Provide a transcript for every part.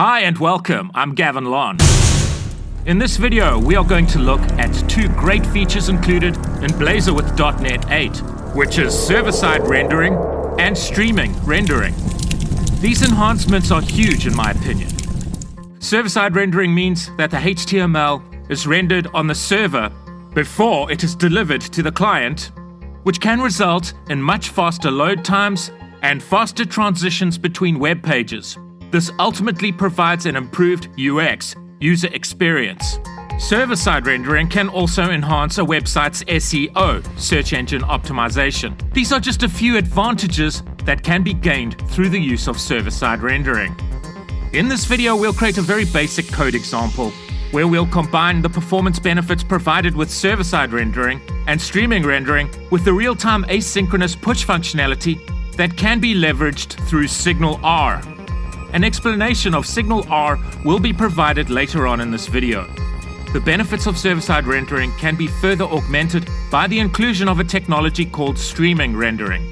Hi and welcome, I'm Gavin Lon. In this video, we are going to look at two great features included in Blazor with .NET 8, which is server-side rendering and streaming rendering. These enhancements are huge in my opinion. Server-side rendering means that the HTML is rendered on the server before it is delivered to the client, which can result in much faster load times and faster transitions between web pages. This ultimately provides an improved UX, user experience. Server-side rendering can also enhance a website's SEO, search engine optimization. These are just a few advantages that can be gained through the use of server-side rendering. In this video, we'll create a very basic code example where we'll combine the performance benefits provided with server-side rendering and streaming rendering with the real-time asynchronous push functionality that can be leveraged through Signal R. An explanation of Signal R will be provided later on in this video. The benefits of server-side rendering can be further augmented by the inclusion of a technology called streaming rendering.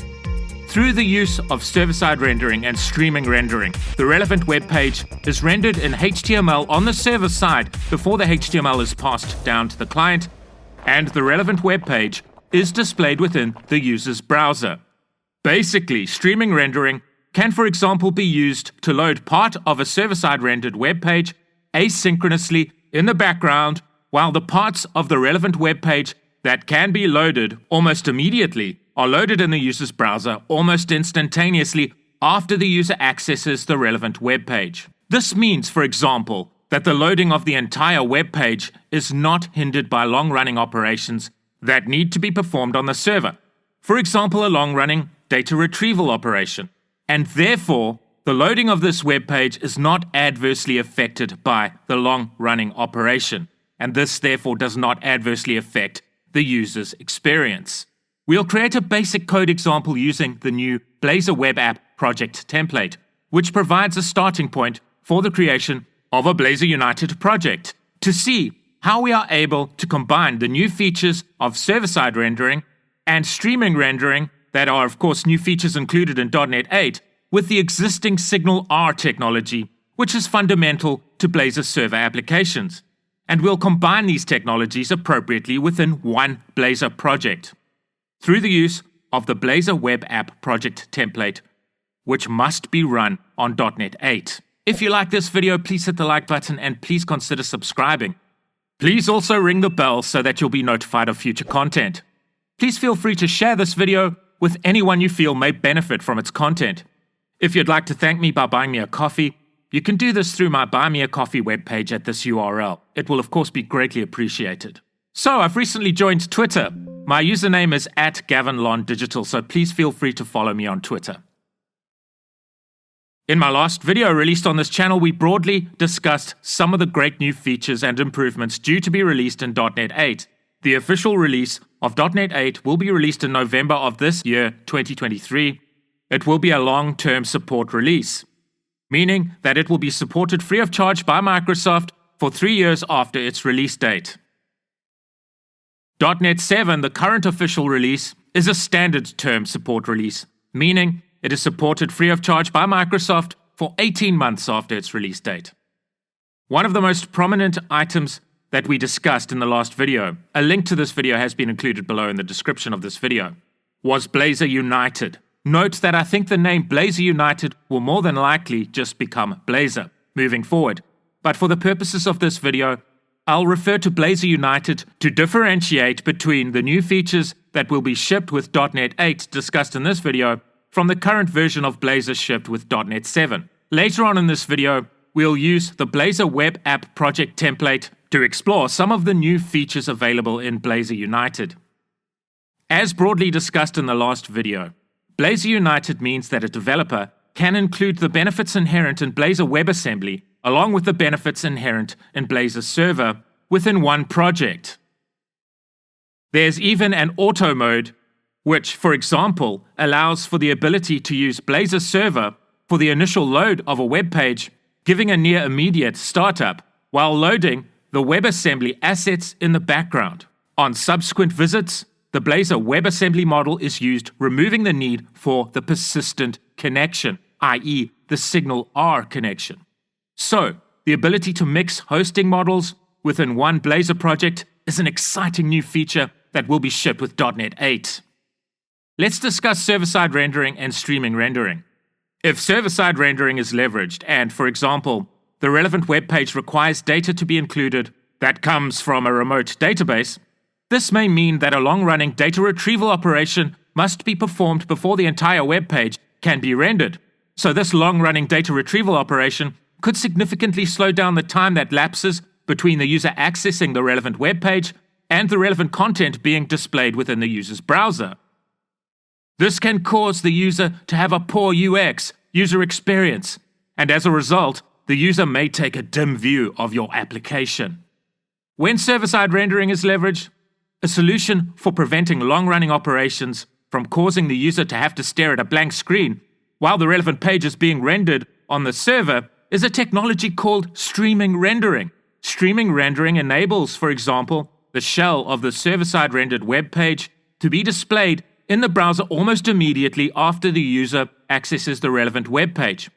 Through the use of server-side rendering and streaming rendering, the relevant web page is rendered in HTML on the server side before the HTML is passed down to the client, and the relevant web page is displayed within the user's browser. Basically, streaming rendering can, for example, be used to load part of a server-side rendered web page asynchronously in the background, while the parts of the relevant web page that can be loaded almost immediately are loaded in the user's browser almost instantaneously after the user accesses the relevant web page. This means, for example, that the loading of the entire web page is not hindered by long-running operations that need to be performed on the server. For example, a long-running data retrieval operation. And therefore, the loading of this web page is not adversely affected by the long-running operation, and this therefore does not adversely affect the user's experience. We'll create a basic code example using the new Blazor Web App project template, which provides a starting point for the creation of a Blazor United project to see how we are able to combine the new features of server-side rendering and streaming rendering that are, of course, new features included in .NET 8 with the existing Signal R technology, which is fundamental to Blazor server applications. And we'll combine these technologies appropriately within one Blazor project through the use of the Blazor Web App project template, which must be run on .NET 8. If you like this video, please hit the like button and please consider subscribing. Please also ring the bell so that you'll be notified of future content. Please feel free to share this video with anyone you feel may benefit from its content. If you'd like to thank me by buying me a coffee, you can do this through my Buy Me a Coffee webpage at this URL. It will of course be greatly appreciated. So I've recently joined Twitter. My username is @GavinLonDigital, so please feel free to follow me on Twitter. In my last video released on this channel, we broadly discussed some of the great new features and improvements due to be released in .NET 8. The official release of .NET 8 will be released in November of this year, 2023. It will be a long-term support release, meaning that it will be supported free of charge by Microsoft for 3 years after its release date. .NET 7, the current official release, is a standard term support release, meaning it is supported free of charge by Microsoft for 18 months after its release date. One of the most prominent items that we discussed in the last video, a link to this video has been included below in the description of this video, was Blazor United. Note that I think the name Blazor United will more than likely just become Blazor moving forward, but for the purposes of this video, I'll refer to Blazor United to differentiate between the new features that will be shipped with .NET 8 discussed in this video from the current version of Blazor shipped with .NET 7. Later on in this video, we'll use the Blazor Web App project template to explore some of the new features available in Blazor United. As broadly discussed in the last video, Blazor United means that a developer can include the benefits inherent in Blazor WebAssembly along with the benefits inherent in Blazor Server within one project. There's even an auto mode, which, for example, allows for the ability to use Blazor Server for the initial load of a web page, giving a near immediate startup while loading the WebAssembly assets in the background. On subsequent visits, the Blazor WebAssembly model is used, removing the need for the persistent connection, i.e. the Signal R connection. So, the ability to mix hosting models within one Blazor project is an exciting new feature that will be shipped with .NET 8. Let's discuss server-side rendering and streaming rendering. If server-side rendering is leveraged and, for example, the relevant web page requires data to be included that comes from a remote database, this may mean that a long-running data retrieval operation must be performed before the entire web page can be rendered. So this long-running data retrieval operation could significantly slow down the time that lapses between the user accessing the relevant web page and the relevant content being displayed within the user's browser. This can cause the user to have a poor UX, user experience, and as a result, the user may take a dim view of your application. When server-side rendering is leveraged, a solution for preventing long-running operations from causing the user to have to stare at a blank screen while the relevant page is being rendered on the server is a technology called streaming rendering. Streaming rendering enables, for example, the shell of the server-side rendered web page to be displayed in the browser almost immediately after the user accesses the relevant web page.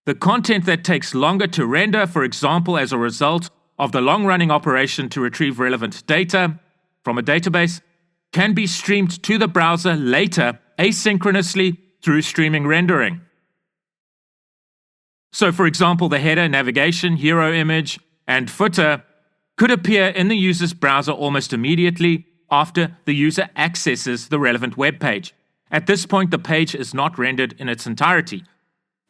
The content that takes longer to render, for example, as a result of the long-running operation to retrieve relevant data from a database, can be streamed to the browser later asynchronously through streaming rendering. So, for example, the header, navigation, hero image, and footer could appear in the user's browser almost immediately after the user accesses the relevant web page. At this point, the page is not rendered in its entirety,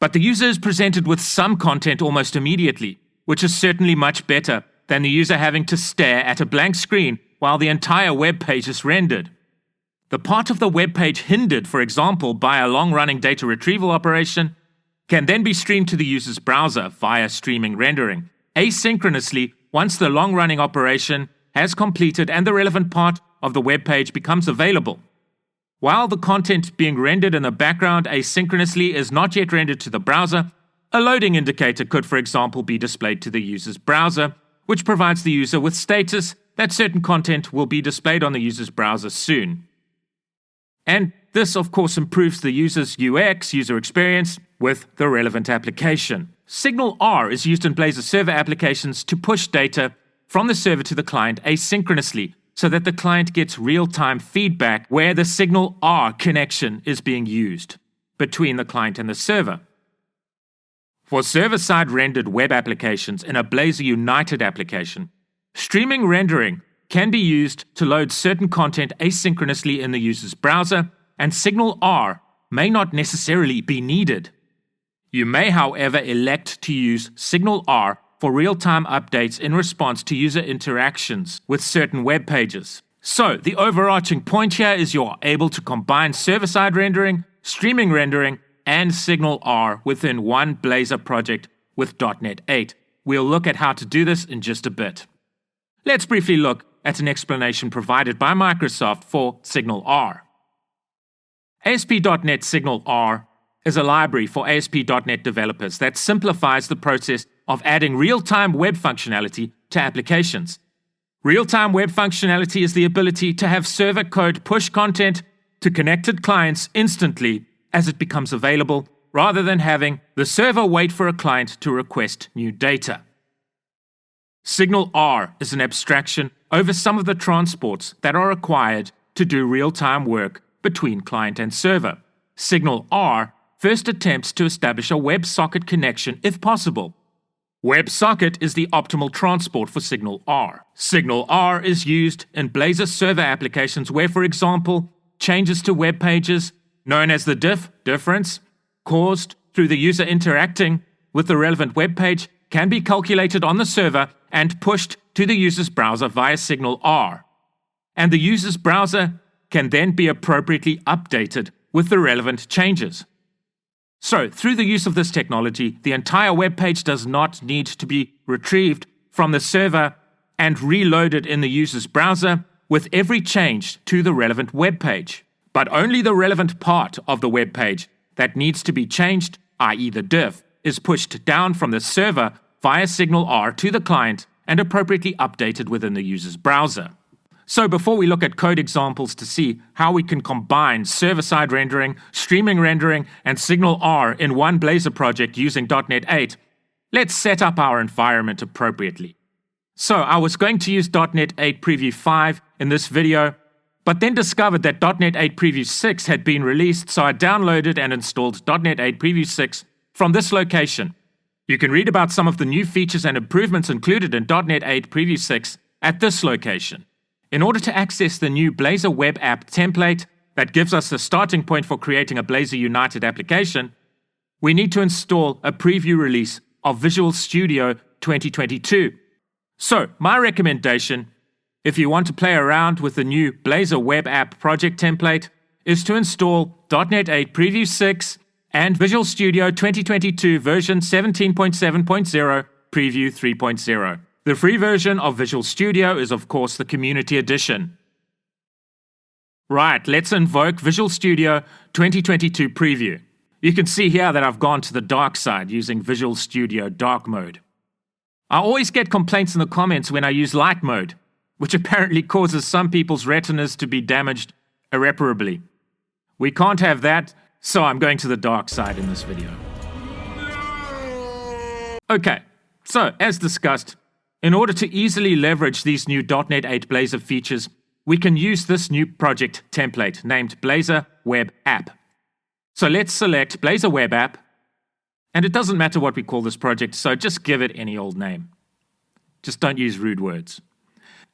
but the user is presented with some content almost immediately, which is certainly much better than the user having to stare at a blank screen while the entire web page is rendered. The part of the web page hindered, for example, by a long-running data retrieval operation, can then be streamed to the user's browser via streaming rendering, asynchronously once the long-running operation has completed and the relevant part of the web page becomes available. While the content being rendered in the background asynchronously is not yet rendered to the browser, a loading indicator could, for example, be displayed to the user's browser, which provides the user with status that certain content will be displayed on the user's browser soon. And this, of course, improves the user's UX, user experience, with the relevant application. Signal R is used in Blazor server applications to push data from the server to the client asynchronously, so that the client gets real-time feedback where the Signal R connection is being used between the client and the server. For server-side rendered web applications in a Blazor United application, streaming rendering can be used to load certain content asynchronously in the user's browser, and Signal R may not necessarily be needed. You may, however, elect to use Signal R for real-time updates in response to user interactions with certain web pages. So, the overarching point here is you're able to combine server-side rendering, streaming rendering, and Signal R within one Blazor project with .NET 8. We'll look at how to do this in just a bit. Let's briefly look at an explanation provided by Microsoft for Signal R. ASP.NET Signal R is a library for ASP.NET developers that simplifies the process of adding real-time web functionality to applications. Real-time web functionality is the ability to have server code push content to connected clients instantly as it becomes available, rather than having the server wait for a client to request new data. Signal R is an abstraction over some of the transports that are required to do real-time work between client and server. Signal R first attempts to establish a WebSocket connection if possible. WebSocket is the optimal transport for Signal R. Signal R is used in Blazor server applications where, for example, changes to web pages, known as the difference, caused through the user interacting with the relevant web page, can be calculated on the server and pushed to the user's browser via Signal R. And the user's browser can then be appropriately updated with the relevant changes. So, through the use of this technology, the entire web page does not need to be retrieved from the server and reloaded in the user's browser with every change to the relevant web page, but only the relevant part of the web page that needs to be changed, i.e. the diff, is pushed down from the server via Signal R to the client and appropriately updated within the user's browser. So before we look at code examples to see how we can combine server-side rendering, streaming rendering, and Signal R in one Blazor project using .NET 8, let's set up our environment appropriately. So I was going to use .NET 8 Preview 5 in this video, but then discovered that .NET 8 Preview 6 had been released, so I downloaded and installed .NET 8 Preview 6 from this location. You can read about some of the new features and improvements included in .NET 8 Preview 6 at this location. In order to access the new Blazor Web App template that gives us the starting point for creating a Blazor United application, we need to install a preview release of Visual Studio 2022. So, my recommendation, if you want to play around with the new Blazor Web App project template, is to install .NET 8 Preview 6 and Visual Studio 2022 version 17.7.0 Preview 3.0. The free version of Visual Studio is, of course, the Community Edition. Right, let's invoke Visual Studio 2022 Preview. You can see here that I've gone to the dark side using Visual Studio Dark Mode. I always get complaints in the comments when I use light mode, which apparently causes some people's retinas to be damaged irreparably. We can't have that, so I'm going to the dark side in this video. Okay, so as discussed, in order to easily leverage these new .NET 8 Blazor features, we can use this new project template named Blazor Web App. So let's select Blazor Web App, and it doesn't matter what we call this project, so just give it any old name. Just don't use rude words.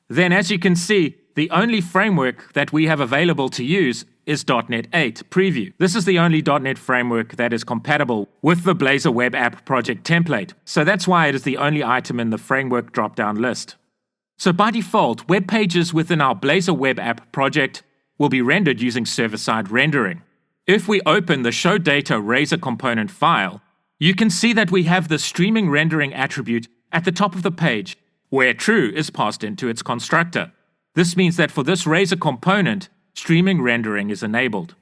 Then, as you can see, the only framework that we have available to use is .NET 8 Preview. This is the only .NET framework that is compatible with the Blazor Web App project template, so that's why it is the only item in the framework drop-down list. So by default, web pages within our Blazor Web App project will be rendered using server-side rendering. If we open the Show Data Razor component file, you can see that we have the streaming rendering attribute at the top of the page, where true is passed into its constructor. This means that for this Razor component, streaming rendering is enabled.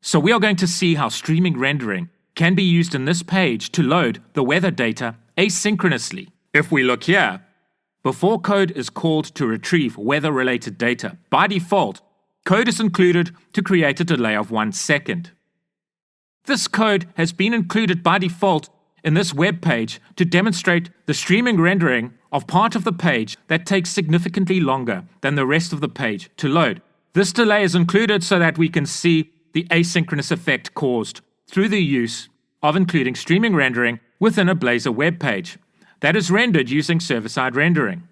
So we are going to see how streaming rendering can be used in this page to load the weather data asynchronously. If we look here, before code is called to retrieve weather-related data, by default, code is included to create a delay of 1 second. This code has been included by default in this web page to demonstrate the streaming rendering of part of the page that takes significantly longer than the rest of the page to load. This delay is included so that we can see the asynchronous effect caused through the use of including streaming rendering within a Blazor web page that is rendered using server-side rendering.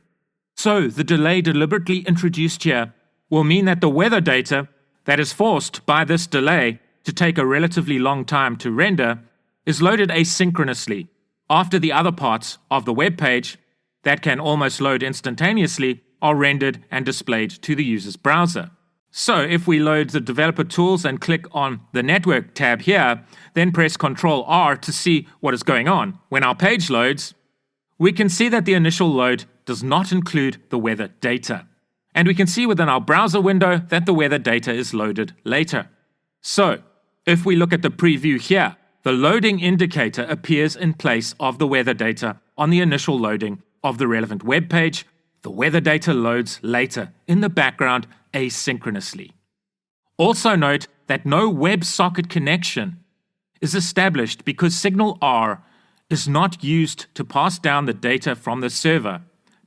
So the delay deliberately introduced here will mean that the weather data that is forced by this delay to take a relatively long time to render is loaded asynchronously after the other parts of the web page that can almost load instantaneously are rendered and displayed to the user's browser. So if we load the developer tools and click on the network tab here, then press Ctrl R to see what is going on. When our page loads, we can see that the initial load does not include the weather data. And we can see within our browser window that the weather data is loaded later. So, if we look at the preview here, the loading indicator appears in place of the weather data on the initial loading of the relevant web page. The weather data loads later in the background asynchronously. Also note that no WebSocket connection is established because Signal R is not used to pass down the data from the server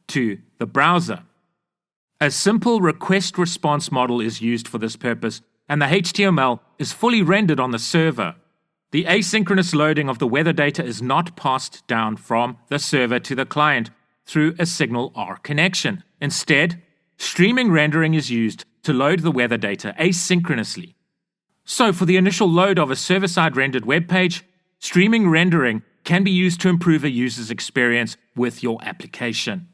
to the browser. A simple request-response model is used for this purpose, and the HTML is fully rendered on the server. The asynchronous loading of the weather data is not passed down from the server to the client through a Signal R connection. Instead, streaming rendering is used to load the weather data asynchronously. So for the initial load of a server-side rendered web page, streaming rendering can be used to improve a user's experience with your application.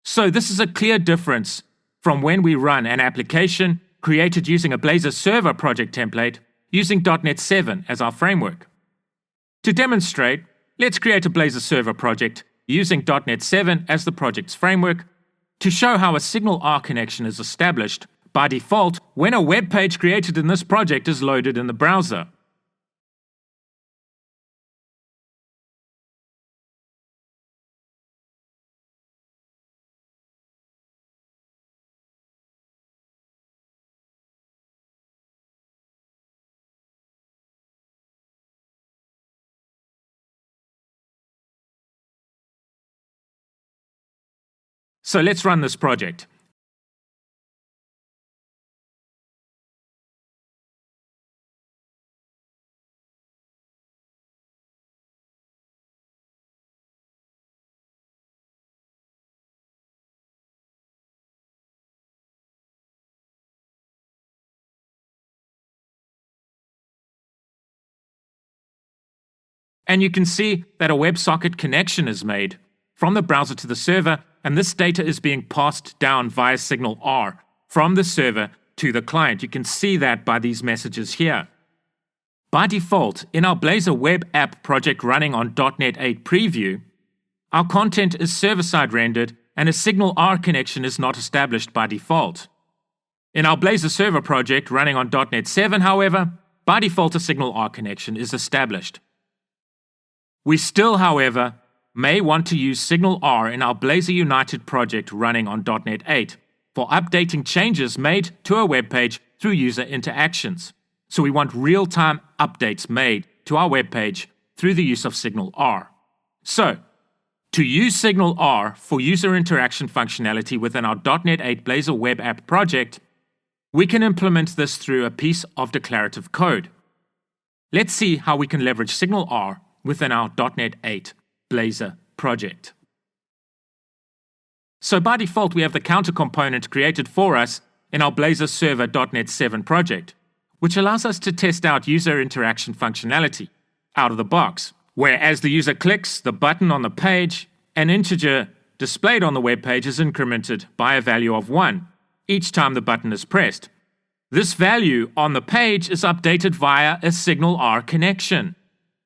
So this is a clear difference from when we run an application created using a Blazor server project template using .NET 7 as our framework. To demonstrate, let's create a Blazor server project using .NET 7 as the project's framework to show how a Signal R connection is established by default when a web page created in this project is loaded in the browser. So let's run this project. And you can see that a WebSocket connection is made from the browser to the server, and this data is being passed down via signal R from the server to the client. You can see that by these messages here. By default, in our Blazor Web App project running on .NET 8 Preview, our content is server-side rendered and a signal R connection is not established by default. In our Blazor server project running on .NET 7, however, by default a signal R connection is established. We still, however, may want to use Signal R in our Blazor United project running on .NET 8 for updating changes made to a web page through user interactions. So we want real-time updates made to our web page through the use of Signal R. So, to use Signal R for user interaction functionality within our .NET 8 Blazor Web App project, we can implement this through a piece of declarative code. Let's see how we can leverage Signal R within our .NET 8 Blazor project. So by default, we have the counter component created for us in our Blazor Server .NET 7 project, which allows us to test out user interaction functionality out of the box, where as the user clicks the button on the page, an integer displayed on the web page is incremented by a value of 1 each time the button is pressed. This value on the page is updated via a Signal R connection.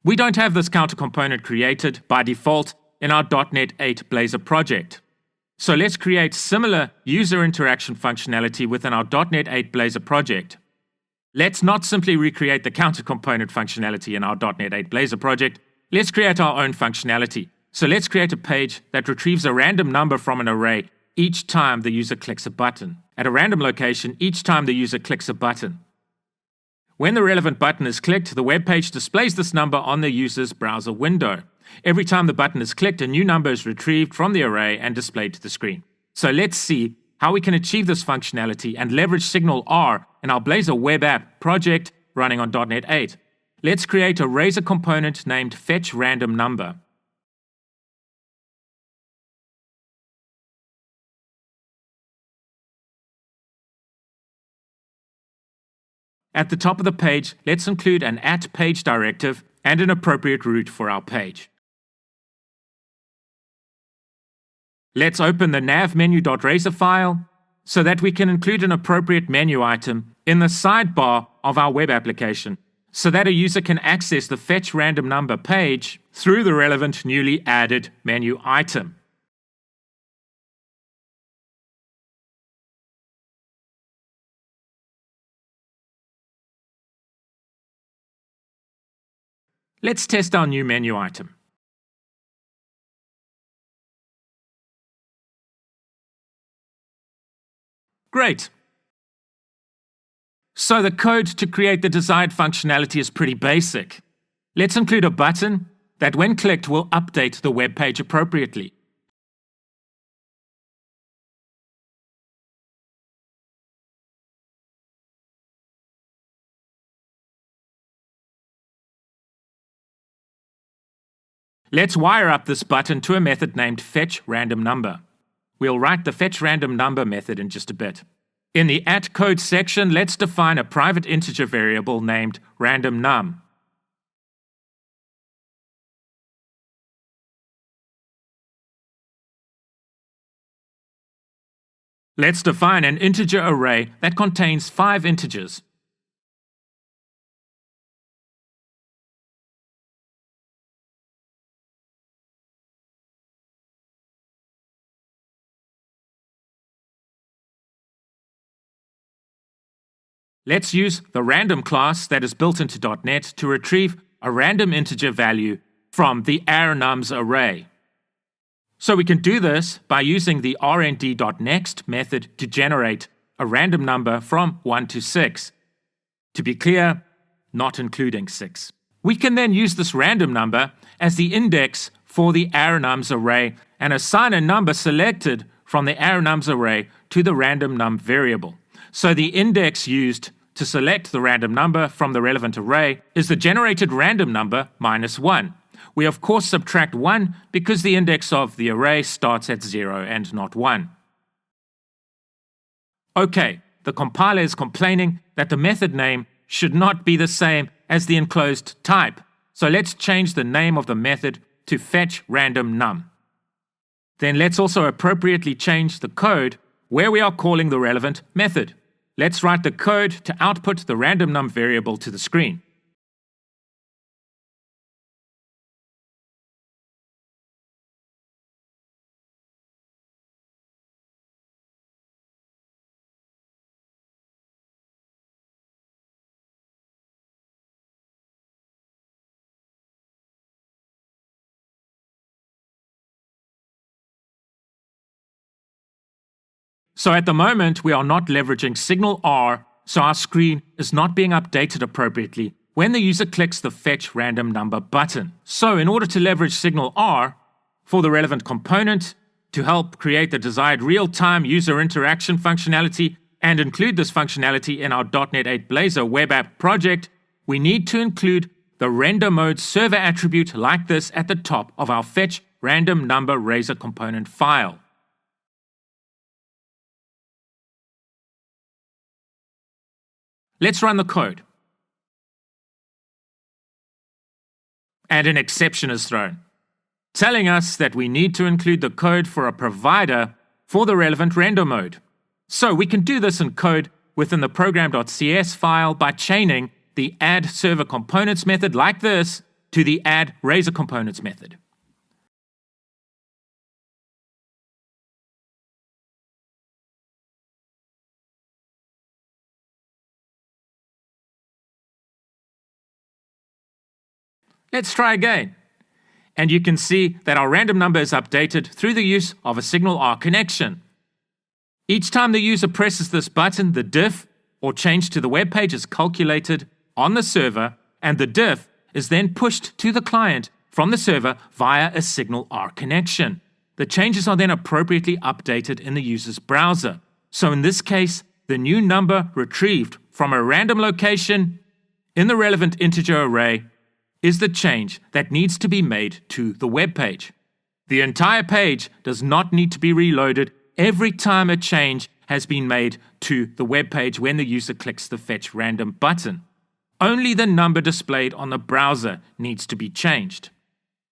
We don't have this counter component created by default in our .NET 8 Blazor project. So let's create similar user interaction functionality within our .NET 8 Blazor project. Let's not simply recreate the counter component functionality in our .NET 8 Blazor project. Let's create our own functionality. So let's create a page that retrieves a random number from an array each time the user clicks a button, at a random location each time the user clicks a button. When the relevant button is clicked, the web page displays this number on the user's browser window. Every time the button is clicked, a new number is retrieved from the array and displayed to the screen. So let's see how we can achieve this functionality and leverage Signal R in our Blazor Web App project running on .NET 8. Let's create a Razor component named fetchRandomNumber. At the top of the page, let's include an @page directive and an appropriate route for our page. Let's open the nav-menu.razor file so that we can include an appropriate menu item in the sidebar of our web application so that a user can access the fetchRandomNumber page through the relevant newly added menu item. Let's test our new menu item. Great. So the code to create the desired functionality is pretty basic. Let's include a button that when clicked will update the web page appropriately. Let's wire up this button to a method named fetchRandomNumber. We'll write the fetchRandomNumber method in just a bit. In the @code section, let's define a private integer variable named randomNum. Let's define an integer array that contains 5 integers. Let's use the random class that is built into .NET to retrieve a random integer value from the arnums array. So we can do this by using the rnd.next method to generate a random number from 1 to 6. To be clear, not including 6. We can then use this random number as the index for the arnums array and assign a number selected from the arrownums array to the random num variable. So the index used to select the random number from the relevant array is the generated random number minus 1. We of course subtract 1 because the index of the array starts at 0 and not 1. Okay, the compiler is complaining that the method name should not be the same as the enclosed type. So let's change the name of the method to fetch random num. Then let's also appropriately change the code where we are calling the relevant method. Let's write the code to output the random num variable to the screen. So at the moment, we are not leveraging signal R, so our screen is not being updated appropriately when the user clicks the Fetch Random Number button. So in order to leverage signal R for the relevant component to help create the desired real-time user interaction functionality and include this functionality in our .NET 8 Blazor Web App project, we need to include the render mode server attribute like this at the top of our Fetch Random Number Razor component file. Let's run the code. And an exception is thrown, telling us that we need to include the code for a provider for the relevant render mode. So we can do this in code within the program.cs file by chaining the add server components method like this to the add razor components method. Let's try again. And you can see that our random number is updated through the use of a signal R connection. Each time the user presses this button, the diff, or change to the web page, is calculated on the server, and the diff is then pushed to the client from the server via a signal R connection. The changes are then appropriately updated in the user's browser. So in this case, the new number retrieved from a random location in the relevant integer array is the change that needs to be made to the web page. The entire page does not need to be reloaded every time a change has been made to the web page when the user clicks the Fetch Random button. Only the number displayed on the browser needs to be changed.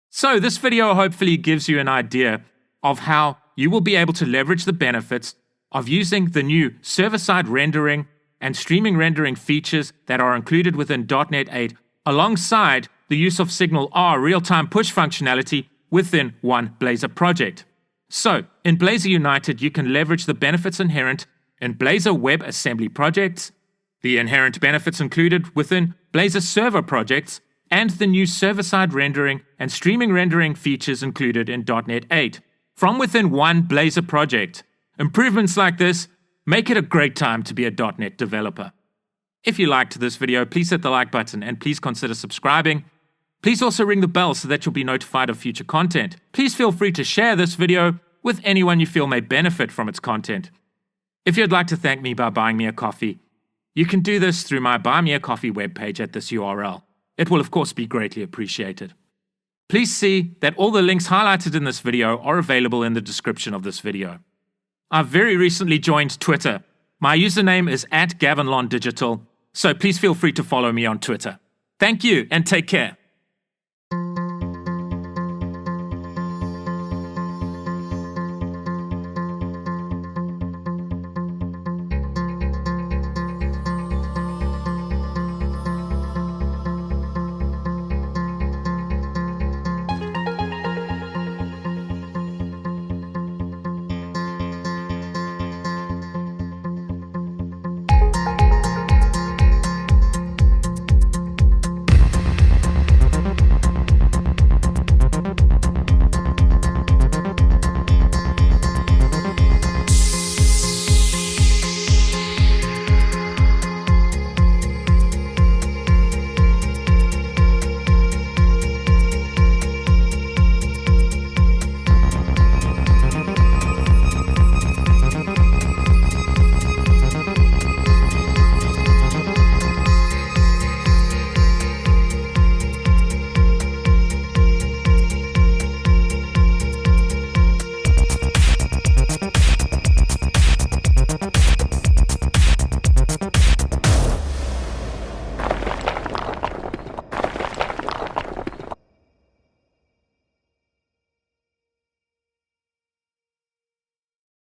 So this video hopefully gives you an idea of how you will be able to leverage the benefits of using the new server-side rendering and streaming rendering features that are included within .NET 8 alongside the use of Signal R real-time push functionality within one Blazor project. So, in Blazor United, you can leverage the benefits inherent in Blazor Web Assembly projects, the inherent benefits included within Blazor Server projects, and the new server-side rendering and streaming rendering features included in .NET 8 from within one Blazor project. Improvements like this make it a great time to be a .NET developer. If you liked this video, please hit the like button and please consider subscribing. Please also ring the bell so that you'll be notified of future content. Please feel free to share this video with anyone you feel may benefit from its content. If you'd like to thank me by buying me a coffee, you can do this through my Buy Me a Coffee webpage at this URL. It will of course be greatly appreciated. Please see that all the links highlighted in this video are available in the description of this video. I've very recently joined Twitter. My username is @GavinLonDigital, so please feel free to follow me on Twitter. Thank you and take care.